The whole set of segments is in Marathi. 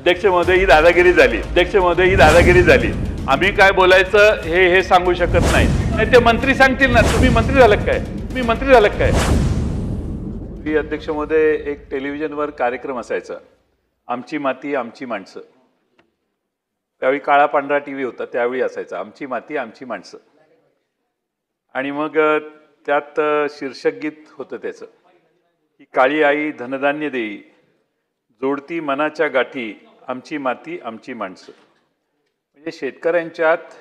अध्यक्ष महोदय ही दादागिरी झाली, अध्यक्ष महोदय ही दादागिरी झाली. आम्ही काय बोलायचं हे सांगू शकत नाही. ते मंत्री सांगतील ना, तुम्ही मंत्री झालं काय, तुम्ही मंत्री झालं काय. श्री अध्यक्ष महोदय, एक टेलिव्हिजनवर कार्यक्रम असायचा, आमची माती आमची माणसं. त्यावेळी काळा पांढरा टीव्ही होता, त्यावेळी असायचा आमची माती आमची माणसं. आणि मग त्यात शीर्षक गीत होतं त्याचं की काळी आई धनधान्य देई, जोडती मनाच्या गाठी, आमची माती आमची माणसं. म्हणजे शेतकऱ्यांच्यात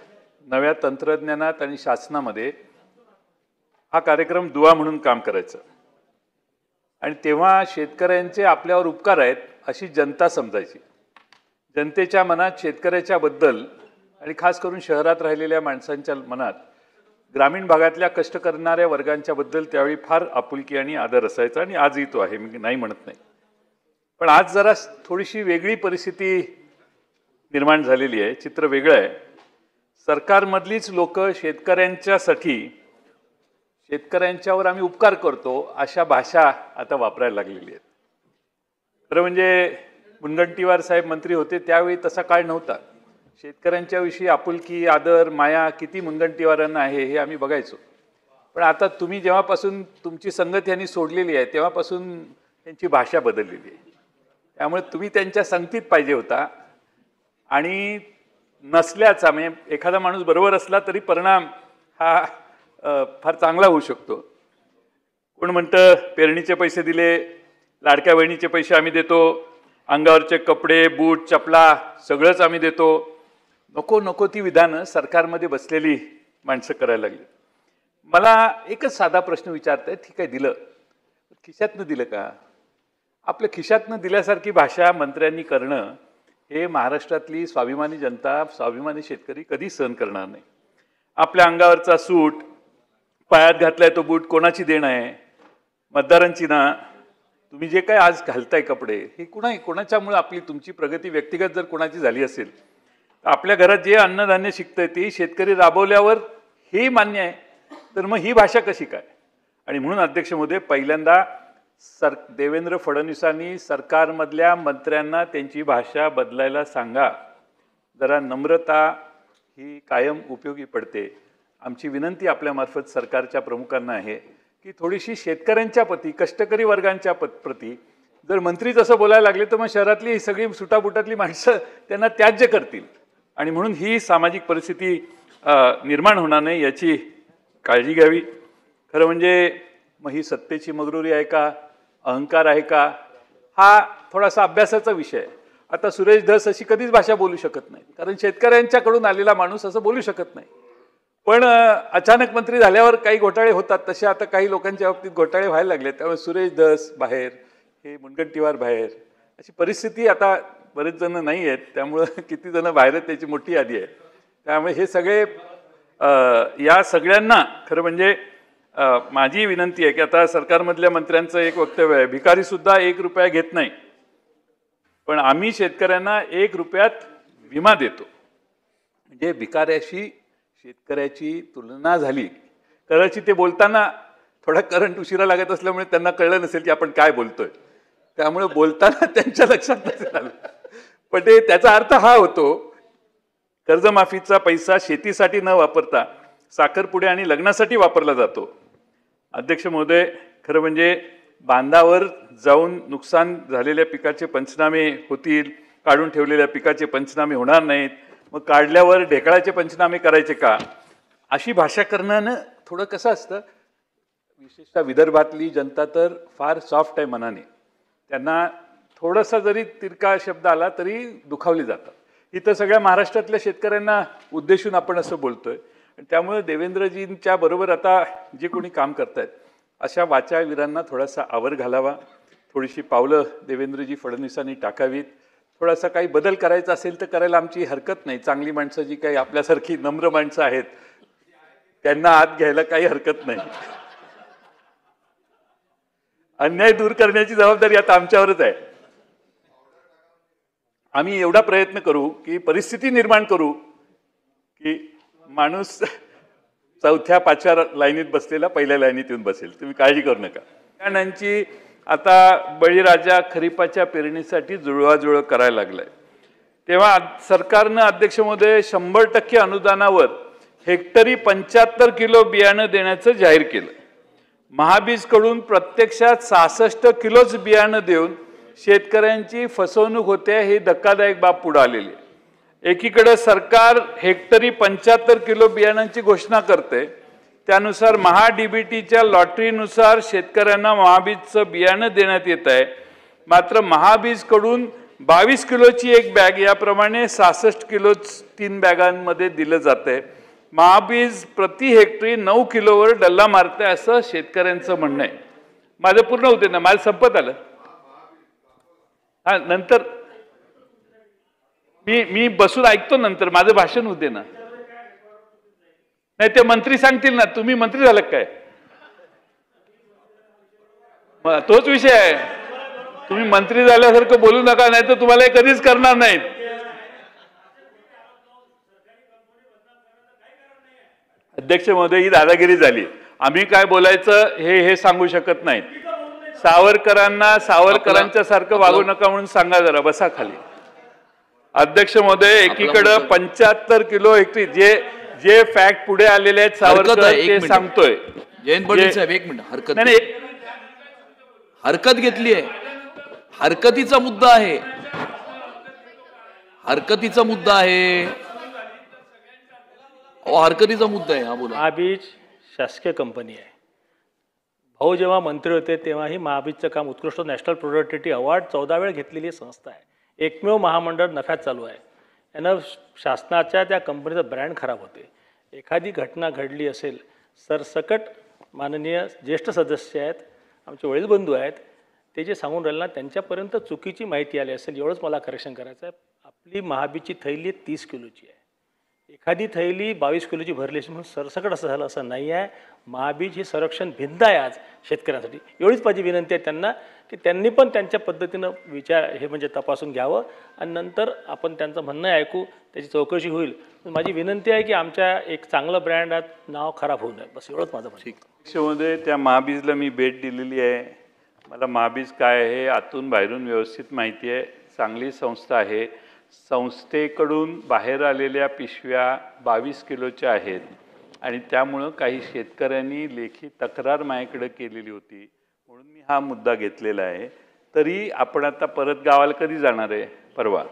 नव्या तंत्रज्ञानात आणि शासनामध्ये हा कार्यक्रम दुवा म्हणून काम करायचा. आणि तेव्हा शेतकऱ्यांचे आपल्यावर उपकार आहेत अशी जनता समजायची. जनतेच्या मनात शेतकऱ्याच्या बद्दल आणि खास करून शहरात राहिलेल्या माणसांच्या मनात ग्रामीण भागातल्या कष्ट करणाऱ्या वर्गांच्या बद्दल त्यावेळी फार आपुलकी आणि आदर असायचा. आणि आजही तो आहे, मी नाही म्हणत नाही. पण आज जरा थोडीशी वेगळी परिस्थिती निर्माण झालेली आहे, चित्र वेगळं आहे. सरकारमधलीच लोक शेतकऱ्यांच्यासाठी, शेतकऱ्यांच्यावर आम्ही उपकार करतो अशा भाषा आता वापरायला लागलेली आहेत. खरं म्हणजे मुनगंटीवार साहेब मंत्री होते त्यावेळी तसा काळ नव्हता. शेतकऱ्यांच्या विषयी आपुलकी, आदर, माया किती मुनगंटीवारांना आहे हे आम्ही बघायचो. पण आता तुम्ही जेव्हापासून तुमची संगत यांनी सोडलेली आहे तेव्हापासून त्यांची भाषा बदललेली आहे. त्यामुळे तुम्ही त्यांच्या संगतीत पाहिजे होता. आणि नसल्याचा, म्हणजे एखादा माणूस बरोबर असला तरी परिणाम हा फार चांगला होऊ शकतो. कोण म्हणतं पेरणीचे पैसे दिले, लाडक्या बहिणीचे पैसे आम्ही देतो, अंगावरचे कपडे, बूट, चपला सगळंच आम्ही देतो. नको नको ती विधानं सरकारमध्ये बसलेली माणसं करायला लागली. मला एकच साधा प्रश्न विचारताय, ठीक आहे दिलं, खिशातनं दिलं का? आपल्या खिशातनं दिल्यासारखी भाषा मंत्र्यांनी करणं हे महाराष्ट्रातली स्वाभिमानी जनता, स्वाभिमानी शेतकरी कधी सहन करणार नाही. आपल्या अंगावरचा सूट, पायात घातलाय तो बूट कोणाची देणं आहे? मतदारांची ना. तुम्ही जे काय आज घालताय कपडे हे कोणाच्यामुळे आपली तुमची प्रगती व्यक्तिगत जर कोणाची झाली असेल तर आपल्या घरात जे अन्नधान्य शिकतंय ते शेतकरी राबवल्यावर हे मान्य आहे, तर मग ही भाषा कशी काय? आणि म्हणून अध्यक्ष महोदय, पहिल्यांदा देवेंद्र फडणवीसांनी सरकारमधल्या मंत्र्यांना त्यांची भाषा बदलायला सांगा. जरा नम्रता ही कायम उपयोगी पडते. आमची विनंती आपल्यामार्फत सरकारच्या प्रमुखांना आहे की थोडीशी शेतकऱ्यांच्या प्रती, कष्टकरी वर्गांच्या प्रती जर मंत्री जसं बोलायला लागले तर मग शहरातली सगळी सुटाबुटातली माणसं त्यांना त्याज्य करतील. आणि म्हणून ही सामाजिक परिस्थिती निर्माण होणार नाही याची काळजी घ्यावी. खरं म्हणजे मग ही सत्तेची मगरुरी आहे का, अहंकार आहे का, हा थोडासा अभ्यासाचा विषय आहे. आता सुरेश धस अशी कधीच भाषा बोलू शकत नाही, कारण शेतकऱ्यांच्याकडून आलेला माणूस असं बोलू शकत नाही. पण अचानक मंत्री झाल्यावर काही घोटाळे होतात, तसे आता काही लोकांच्या बाबतीत घोटाळे व्हायला लागले. त्यामुळे सुरेश धस बाहेर, हे मुनगंटीवार बाहेर, अशी परिस्थिती आता बरेच जण नाही आहेत. त्यामुळं किती जण बाहेर आहेत त्याची मोठी यादी आहे. त्यामुळे हे सगळे या सगळ्यांना खरं म्हणजे माझी विनंती आहे की आता सरकारमधल्या मंत्र्यांचं एक वक्तव्य आहे, भिकारीसुद्धा 1 रुपया घेत नाही, पण आम्ही शेतकऱ्यांना 1 रुपयात विमा देतो. म्हणजे भिकाऱ्याशी शेतकऱ्याची तुलना झाली. कदाचित ते बोलताना थोडा करंट उशिरा लागत असल्यामुळे त्यांना कळलं नसेल की आपण काय बोलतोय. त्यामुळे बोलताना त्यांच्या लक्षात नसेल आलं. पण त्याचा अर्थ हा होतो, कर्जमाफीचा पैसा शेतीसाठी न वापरता साखरपुडे आणि लग्नासाठी वापरला जातो. अध्यक्ष महोदय, खरं म्हणजे बांधावर जाऊन नुकसान झालेल्या पिकाचे पंचनामे होतील, काढून ठेवलेल्या पिकाचे पंचनामे होणार नाहीत, मग काढल्यावर ढेकळाचे पंचनामे करायचे का, अशी भाषा करणं थोडं कसं असतं. विशेषतः विदर्भातली जनता तर फार सॉफ्ट आहे मनाने. त्यांना थोडासा जरी तिरका शब्द आला तरी दुखावले जातात. इथं सगळ्या महाराष्ट्रातल्या शेतकऱ्यांना उद्देशून आपण असं बोलतोय. त्यामुळे देवेंद्रजींच्या बरोबर आता जे कोणी काम करतायत अशा वाचाळवीरांना थोडासा आवर घालावा, थोडीशी पावलं देवेंद्रजी फडणवीसांनी टाकावीत. थोडासा काही बदल करायचा असेल तर करायला आमची हरकत नाही. चांगली माणसं जी काही आपल्यासारखी नम्र माणसं आहेत त्यांना आत घ्यायला काही हरकत नाही. अन्याय दूर करण्याची जबाबदारी आता आमच्यावरच आहे. आम्ही एवढा प्रयत्न करू की परिस्थिती निर्माण करू की माणूस 4थ्या 5व्या लाईनीत बसलेला पहिल्या लाईनीत येऊन बसेल. तुम्ही काळजी करू नका. त्यांची आता बळीराजा खरीपाच्या पेरणीसाठी जुळवाजुळव करायला लागलाय. तेव्हा सरकारनं अध्यक्ष महोदय 100% अनुदानावर हेक्टरी 75 किलो बियाणं देण्याचं जाहीर केलं. महाबीजकडून प्रत्यक्षात 66 किलोच बियाणं देऊन शेतकऱ्यांची फसवणूक होते, ही धक्कादायक बाब पुढे आलेली आहे. एकीकडे सरकार हेक्टरी 75 किलो बियाणांची घोषणा करते, त्यानुसार महाडीबीटीच्या लॉटरीनुसार शेतकऱ्यांना महाबीजचं बियाणं देण्यात येत आहे. मात्र महाबीजकडून 22 किलोची एक बॅग याप्रमाणे 66 किलो 3 बॅगांमध्ये दिलं जाते. महाबीज प्रति हेक्टरी 9 किलोवर डल्ला मारते असं शेतकऱ्यांचं म्हणणं आहे. माझं पूर्ण होते ना, माझं संपत आलं. हा, नंतर मी बसून ऐकतो, नंतर माझं भाषण होते ना. नाही, ते मंत्री सांगतील ना. तुम्ही मंत्री झालं काय? तोच विषय आहे. तुम्ही मंत्री झाल्यासारखं बोलू नका, नाही तर तुम्हाला हे कधीच करणार नाहीत. अध्यक्ष महोदय, ही दादागिरी झाली. आम्ही काय बोलायचं हे सांगू शकत नाहीत. सावरकरांना सावरकरांच्या सारखं वागू नका म्हणून सांगा जरा. बसा खाली. अध्यक्ष महोदय, एकीकडे 75 किलो हेक्टरी जे फॅक्ट पुढे आलेले आहेत सावरकर ते सांगतोय. जयंत पाटील साहेब, एक मिनिट. हरकत घेतली आहे. हरकतीचा मुद्दा आहे. हरकतीचा मुद्दा आहे. हरकतीचा मुद्दा आहे. हा, बोला. महाबीज शासकीय कंपनी आहे. भाऊ जेव्हा मंत्री होते तेव्हाही महाबीजचं काम उत्कृष्ट नॅशनल प्रोडक्टिव्हिटी अवॉर्ड 14 वेळ घेतलेली संस्था आहे. एकमेव महामंडळ नफ्यात चालू आहे. यानं शासनाच्या त्या कंपनीचं ब्रँड खराब होते. एखादी घटना घडली असेल, सरसकट माननीय ज्येष्ठ सदस्य आहेत, आमचे वडील बंधू आहेत, ते जे सांगून राहिले ना, त्यांच्यापर्यंत चुकीची माहिती आली असेल, एवढंच मला करेक्शन करायचं आहे. आपली महाबीजची थैली 30 किलोची आहे. एखादी थैली 22 किलोची भरली असेल म्हणून सरसकट असं झालं असं नाही आहे. महाबीज ही संरक्षण भिंत आहे आज शेतकऱ्यांसाठी. एवढीच माझी विनंती आहे त्यांना की त्यांनी पण त्यांच्या पद्धतीनं हे म्हणजे तपासून घ्यावं आणि नंतर आपण त्यांचं म्हणणं ऐकू, त्याची चौकशी होईल. माझी विनंती आहे की आमच्या एक चांगलं ब्रँड नाव खराब होऊ नये. बस एवढंच माझं म्हणणं. अध्यक्ष महोदय, त्या महाबीजला मी भेट दिलेली आहे. मला महाबीज काय आहे आतून बाहेरून व्यवस्थित माहिती आहे. चांगली संस्था आहे. संस्थेकडून बाहेर आलेल्या पिशव्या 22 किलोच्या आहेत आणि त्यामुळं काही शेतकऱ्यांनी लेखी तक्रार माझ्याकडे केलेली होती, म्हणून मी हा मुद्दा घेतलेला आहे. तरी आपण आता परत गावाला कधी जाणार आहे? परवा.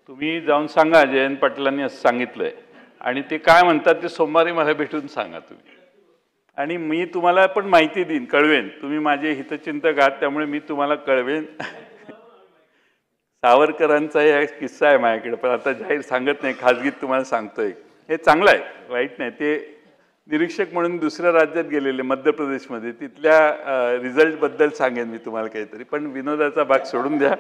तुम्ही जाऊन सांगा जयंत पाटलांनी असं सांगितलं आहे आणि ते काय म्हणतात ते सोमवारी मला भेटून सांगा तुम्ही. आणि मी तुम्हाला पण माहिती देईन, कळवेन. तुम्ही माझे हितचिंतक आहात, त्यामुळे मी तुम्हाला कळवेन. सावरकरांचा एक किस्सा आहे माझ्याकडे, पण आता जाहीर सांगत नाही, खाजगीत तुम्हाला सांगतोय. हे चांगलं आहे, वाईट नाही. ते निरीक्षक म्हणून दुसऱ्या राज्यात गेलेले, मध्य प्रदेशमध्ये, तिथल्या रिझल्टबद्दल सांगेन मी तुम्हाला काहीतरी. पण विनोदाचा भाग सोडून द्या.